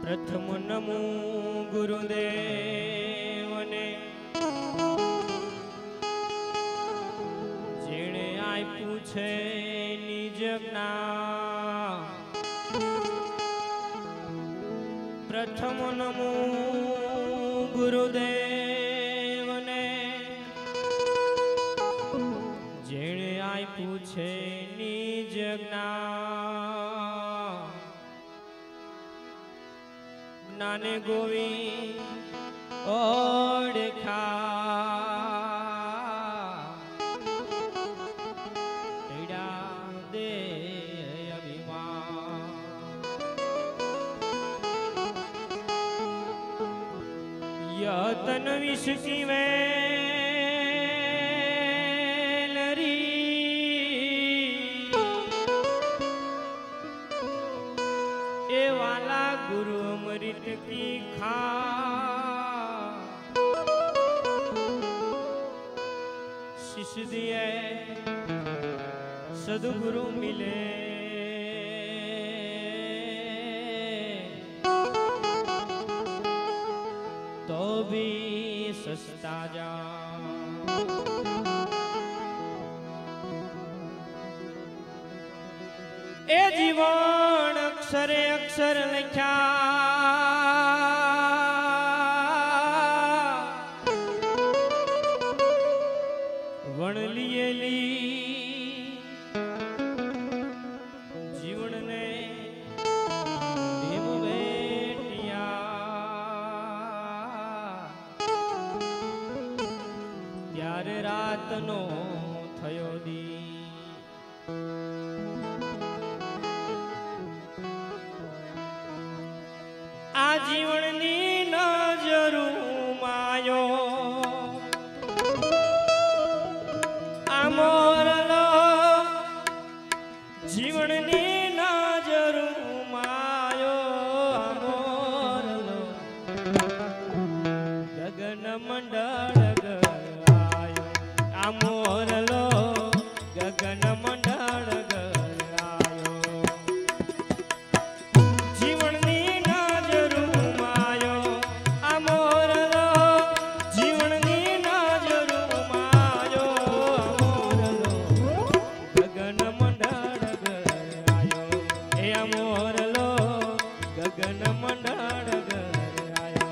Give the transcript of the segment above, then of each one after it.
प्रथम नमो गुरुदेवने जेणे आप्યું છે નિજ જ્ઞાન। प्रथम नमो गुरुदेवने जेणे आप्યું છે નિજ જ્ઞાન। ज्ञाने गोविंद ओढ़खा तेरा दे अभिमान। यह तन विष की वेलरी ए वाला गुरु अमृत की खा। शिष्य दिए सदगुरु मिले तो भी सस्ता जा। ए जीवन अक्षरे अक्षर लिखा वण लियेली जीवन ने देव बेटिया। त्यारे रात नो थयो दी आ जीवन नी नजरू मायो मोरलो जीवन नी नजरू मायो। मोरलो गगन मंडल गरायो। आ मोरलो गगन मंडल गरायो। जीवन नी नजरू मायो। आ मोरलो जीवन नी नजरू मायो। गगन मंडल गरायो। ए मोरलो गगन मंडल गरायो।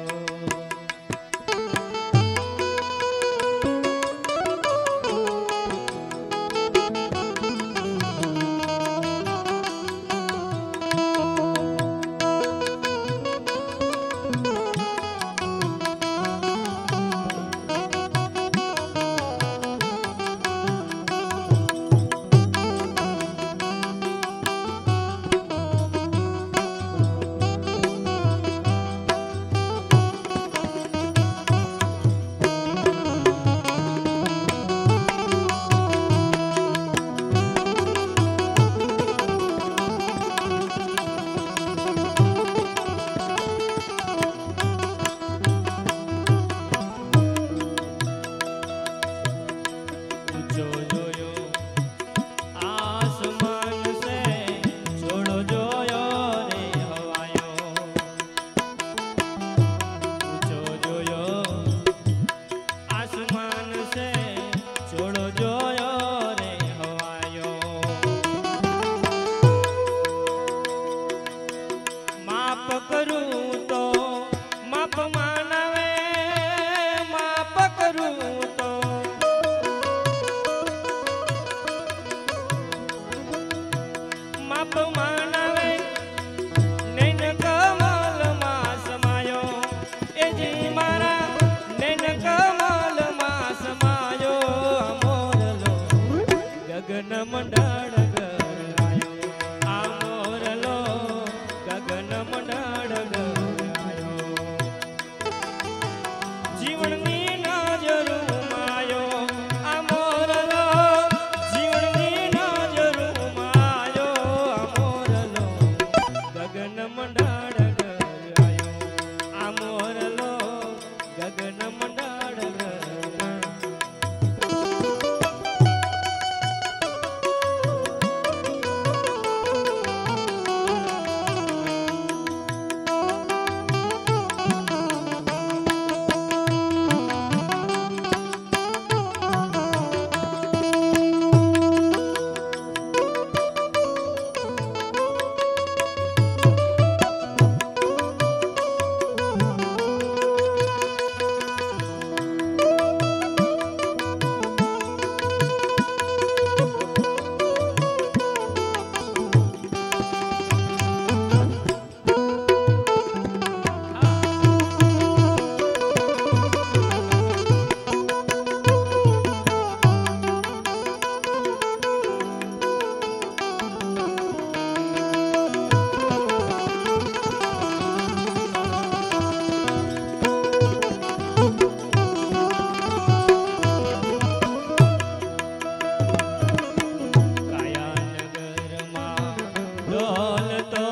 डोलतो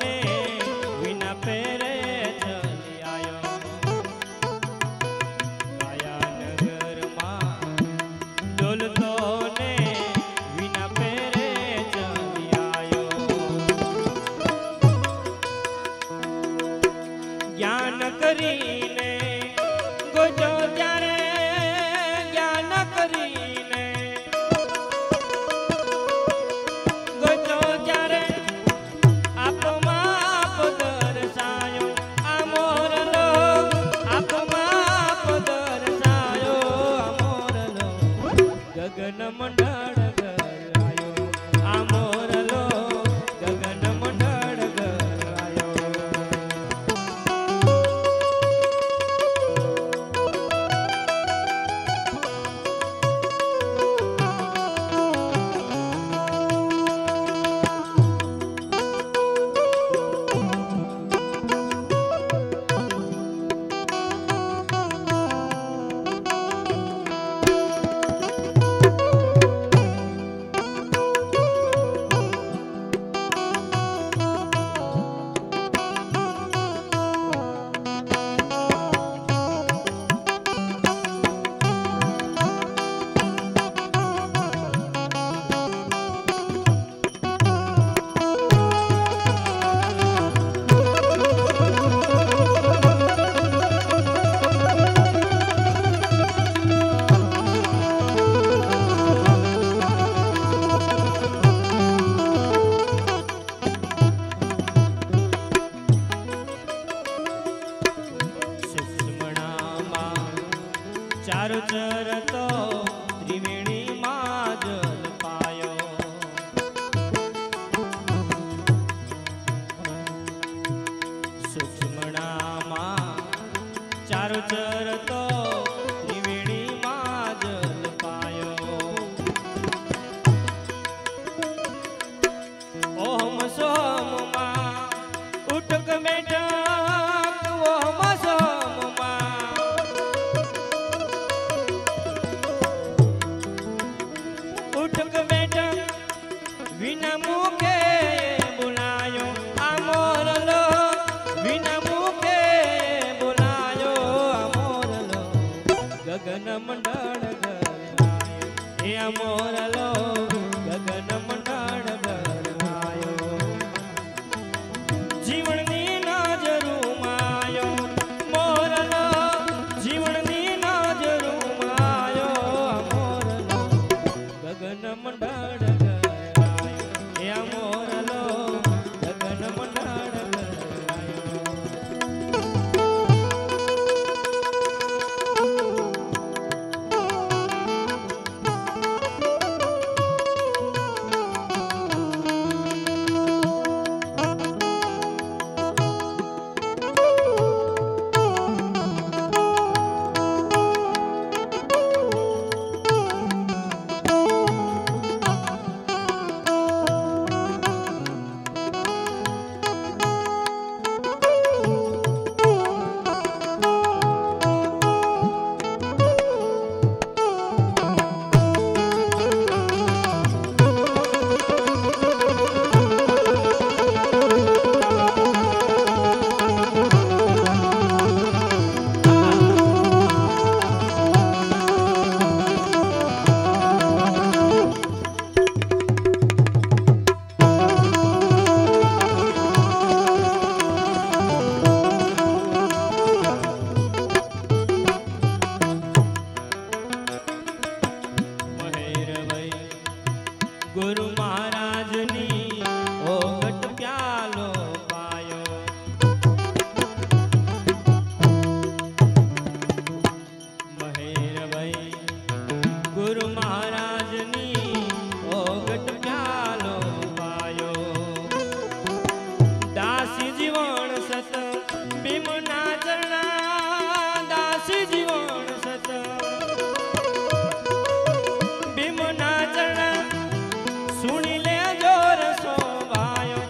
ने विना पेरे चली आयो माया नगर मां डोलतो ने विना पेरे चली आयो ज्ञान करीने गोजो त्यारे ज्ञान करीने गोजो त्यारे आप माप दर्शायो अमोर लोग आप माप दर्शायो अमोर लोग गगन मंडळ घर आयो अमोर लोग गगन मंडळ घर आयो चारु चरतो त्रिवेणी माजल पायो सूक्ष्मणामा चारु चरतो त्रिवेणी माजल पायो ओम सोम मा उठक बैठक ओम सोम मा उठक बैठक विना मुखे बुलायो अमोर लो विना मुखे बुलायो अमोर लो गगन मंडळ घर आयो हे अमोर लो गगन मंडळ घर आयो जीवननी नजरू मायो मोर लो जीवननी नजरू मायो अमोर लो गगन मंडळ घर आयो हे अमोर लो गगन मंडळ घर आयो गुरु महाराजनी ओगट प्यालो पायो महेर भाई गुरु महाराजनी ओगट प्यालो पायो दासी जीवन सत भीमना चरणा दासी जीवन सत भीमना चरणा सुनी ले जोर सोवायो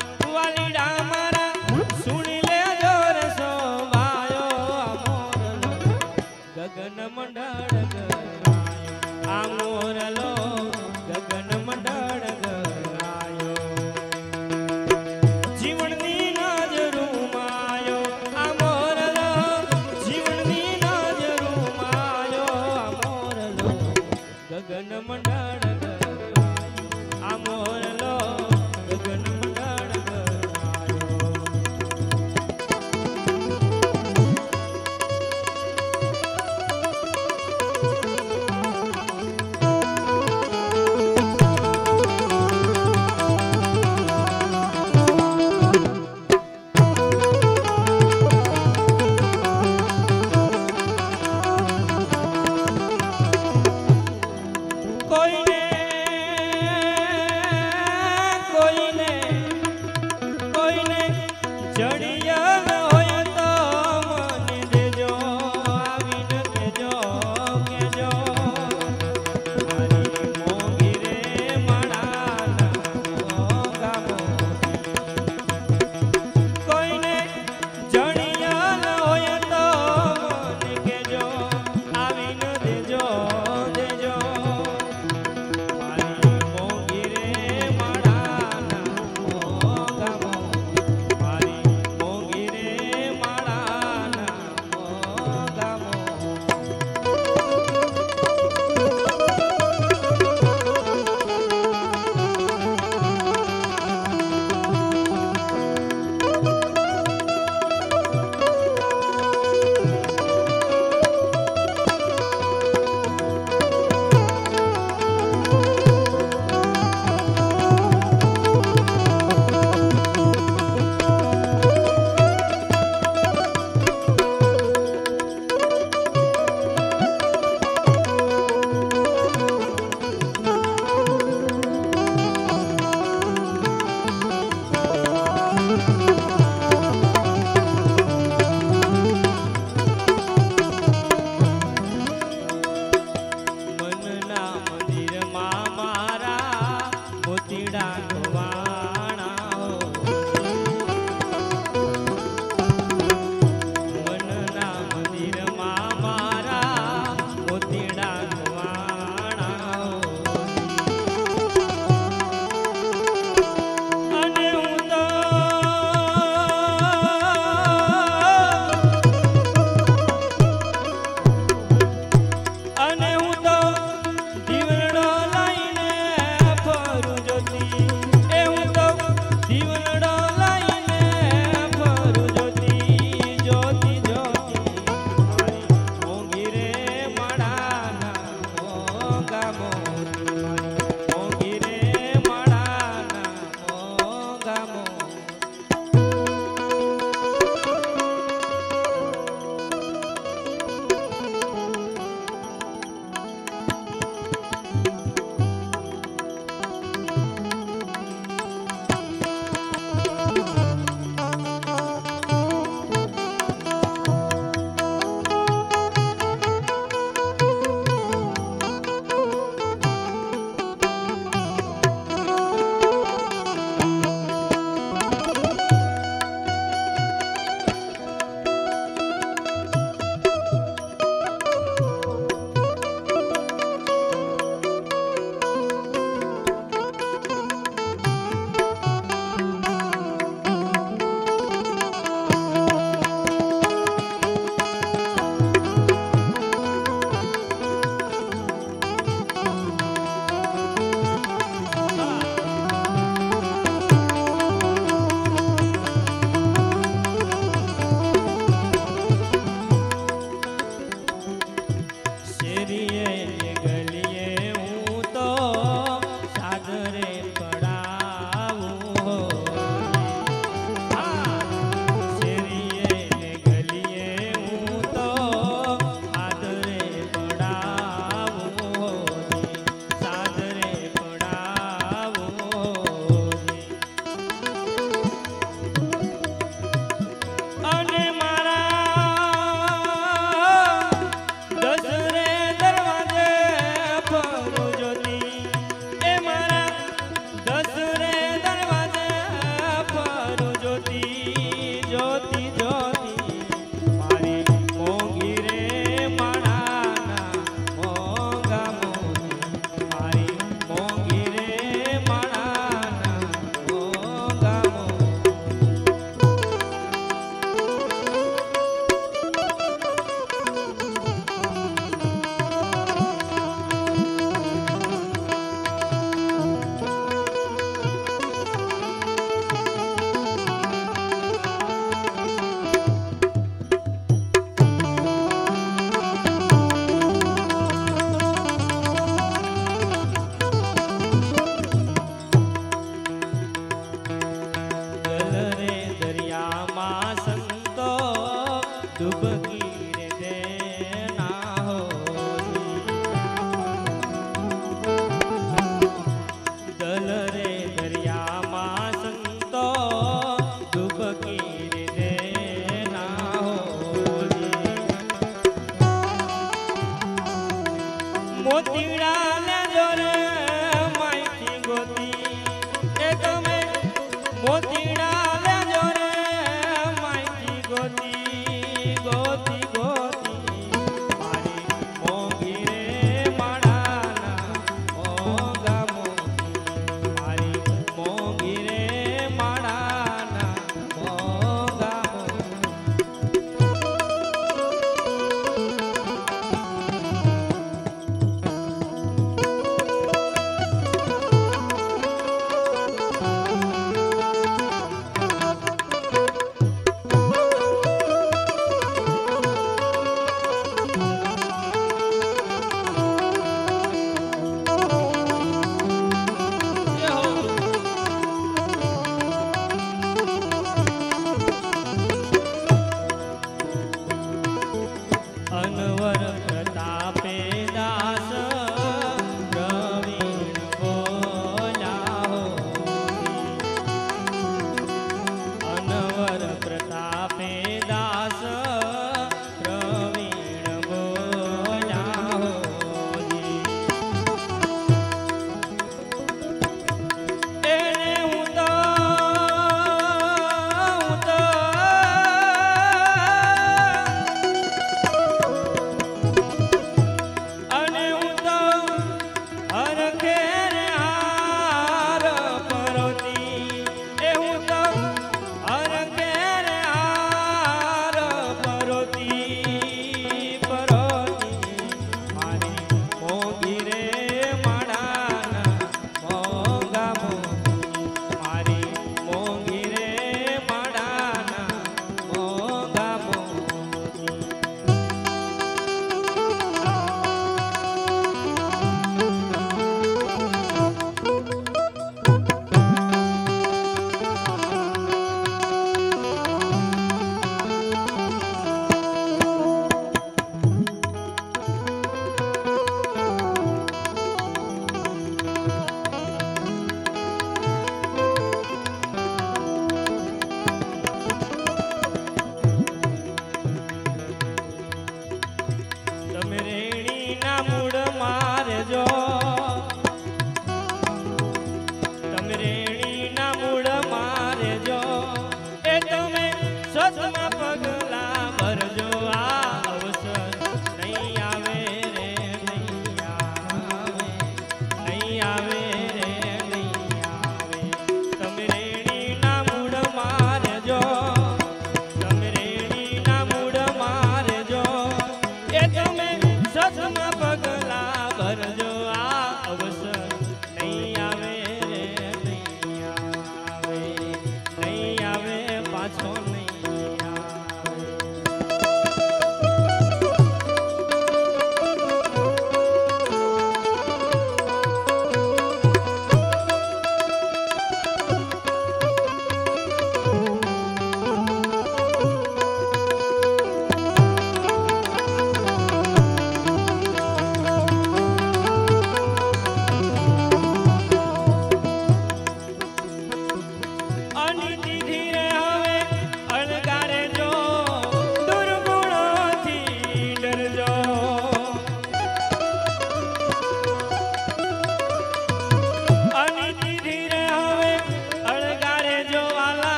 ગોતીડા લેજો રે માયકી ગોતી ગોતી ગોતી મારી મોંઘી રે માળાના મોંઘા મોતી મારી મોંઘી રે માળાના મોંઘા મોતી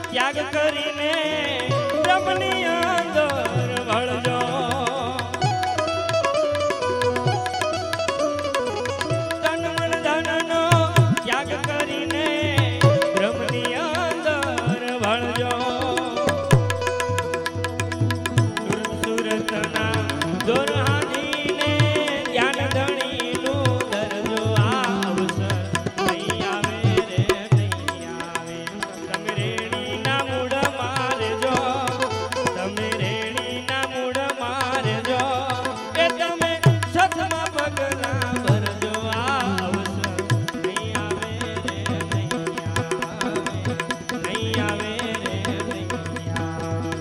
ત્યાગ કરીને બ્રહ્મની અંદર વળજો તન મન ધનનો ત્યાગ કરીને બ્રહ્મની અંદર વળજો સુરતના દોરહાદીને ધ્યાન ધણીનું ધરજો આવસર નહીં આવે રે નહીં આવે તમે રેણીના મૂળ મારજો તમે રેણીના મૂળ મારજો એ તમે સતમાં પગલા ભરજો આવસર નહીં આવે રે નહીં આવે રે નહીં આવે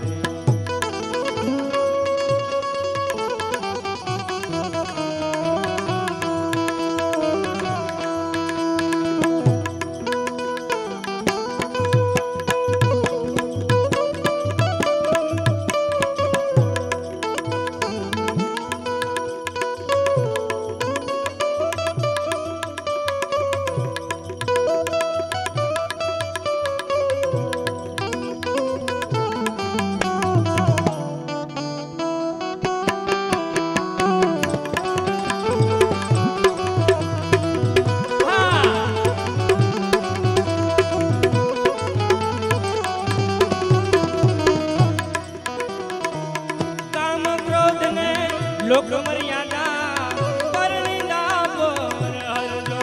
લોક મર્યાદા પરણીના પર હરજો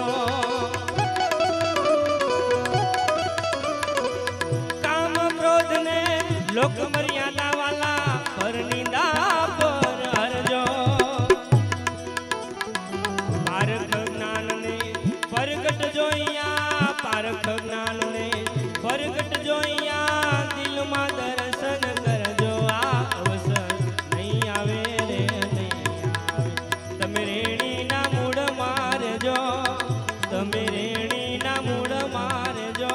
કામ ક્રોધ ને લોક મર્યાદા વાલા પરણીના પર હરજો પારખ જ્ઞાન ને પરગટ જોઈયા પારખ જ્ઞાન ને પરગટ જોઈયા દિલમાં દર્શન કરજો આ અવસર નહીં આવે રે તમે રેણીના મૂળ મારજો તમે રેણીના મૂળ મારજો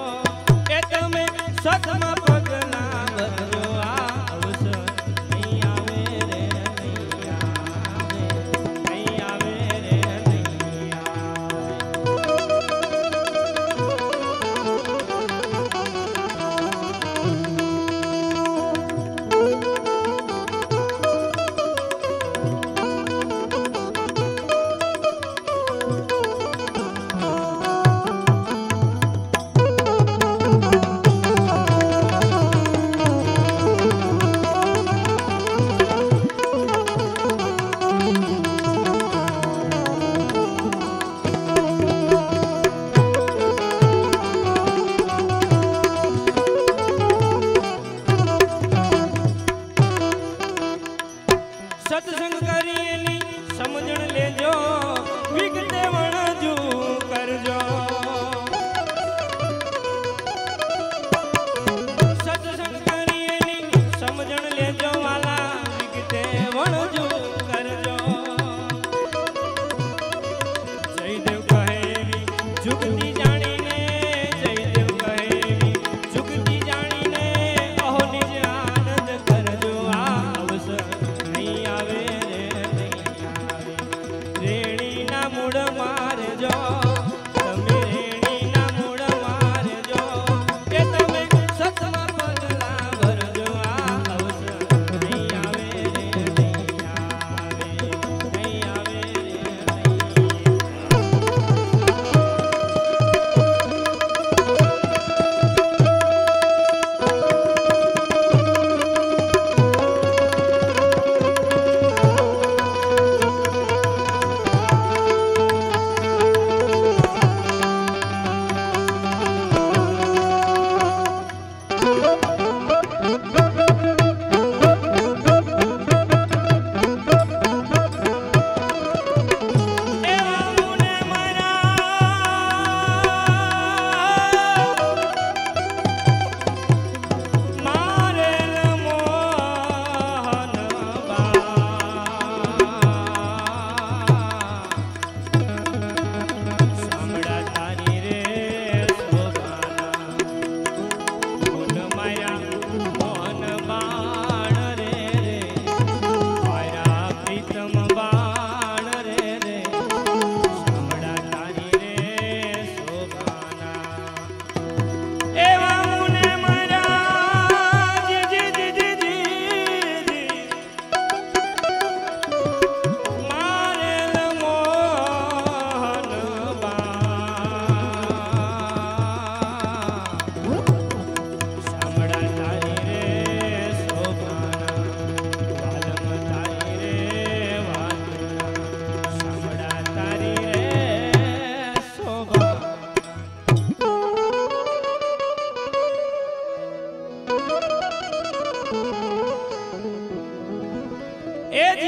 એ તમે સતમાં પગલા ભરજો આ અવસર નહીં આવે રે નહીં આવે નહીં આવે રે નહીં આવે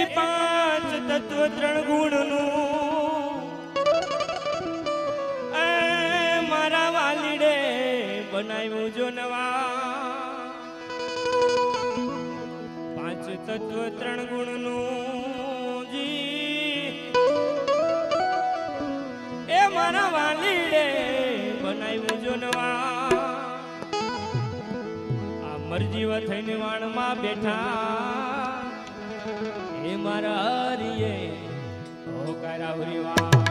જી પાંચ તત્વ ત્રણ ગુણનું મારા વાલીડે બનાવ્યું જો નવા પાંચ તત્વ ત્રણ ગુણનું જી એ મારા વાલીડે બનાવ્યું જો નવા આ મરજીવ થઈને વાણમાં બેઠા એ મારા હરિયે ઓ કરાવરી વા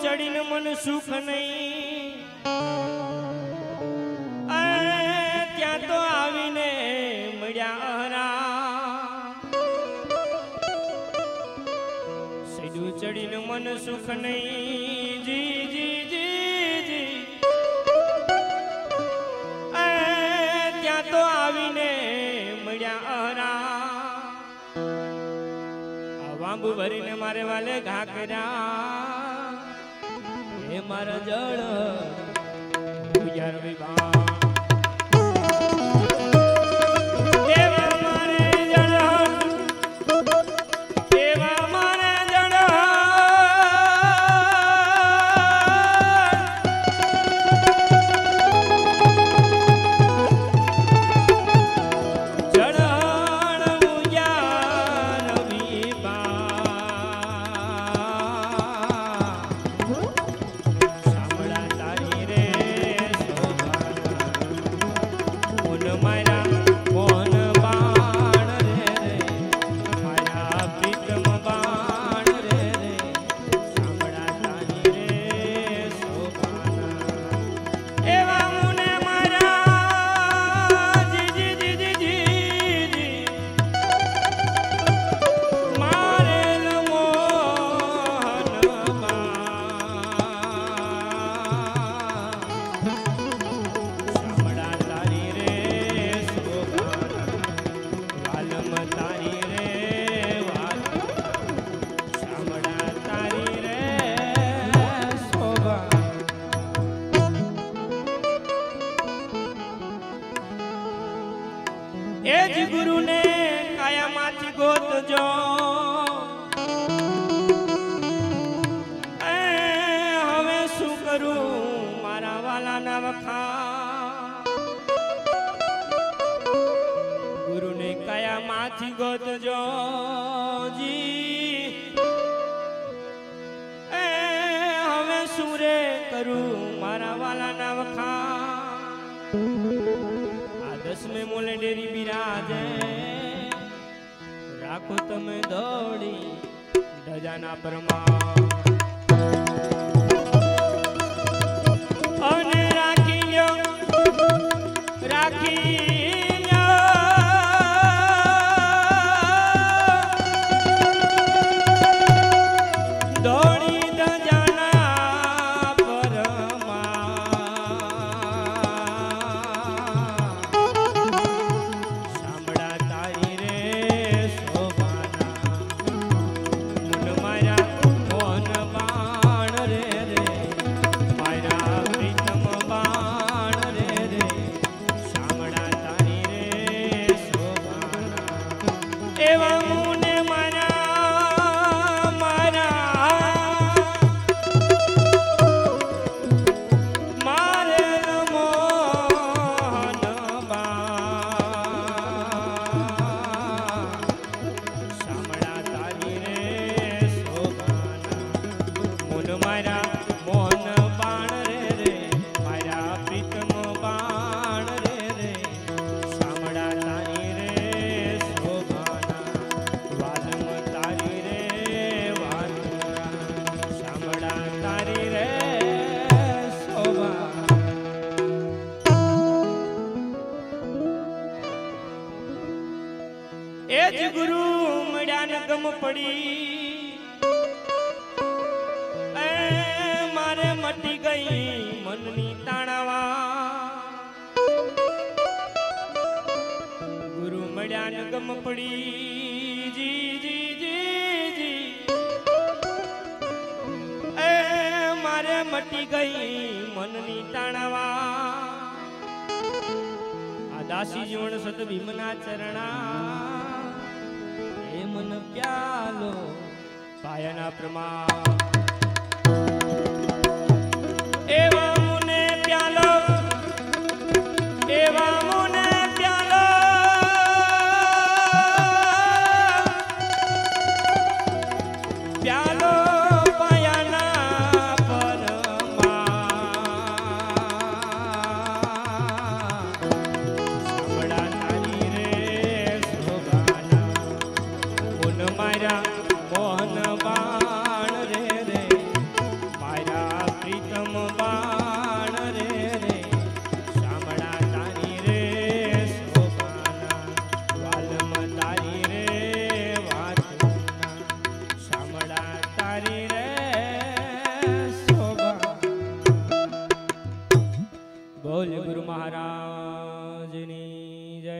ચડીને મન સુખ નહીં ત્યાં તો આવીને મળ્યા હરા સીધું ચડીને મન સુખ નહીં જી જી જી જી ત્યાં તો આવીને મળ્યા હરા વાંબુ ભરીને મારે વાલે ઘા કર્યા એ મારા જળ ગુજાર વિભા એજ ગુરુને કાયામાંથી ગોતજો હવે શું કરું મારા વાલાના વખા ગુરુને કાયામાંથી ગોતજો જી હવે શું રે કરું મારા વાલાના વખા દસમે મોલે ડેરી બિરાજે રાખો તમે દોડી ધજાના પરમા અને રાખી લ્યો રાખી દોડી ધજાના પરમા ગમ પડી એ મારે મટી ગઈ મનની તાણાવા ગુરુ મળ્યા ને ગમ પડી જી જી જી જી એ મારે મટી ગઈ મનની તાણાવા આ દાસી જીવન સત ભીમના ચરણા એ મન પ્યાલો પાયાના પ્રમાણ એવા મુને પ્યાલો એવા મુને પ્યાલો પ્યાલો પાયાના પરમાં સાંભળા તારી રે શોભાના મુન મારા મોહન બાણ રે રે મારા પ્રીતમ બાણ રે રે શામળા તારી રે શોભાના વાલમ તારી રે વાતુના શામળા તારી રે શોભા બોલ ગુરુ મહારાજની જય।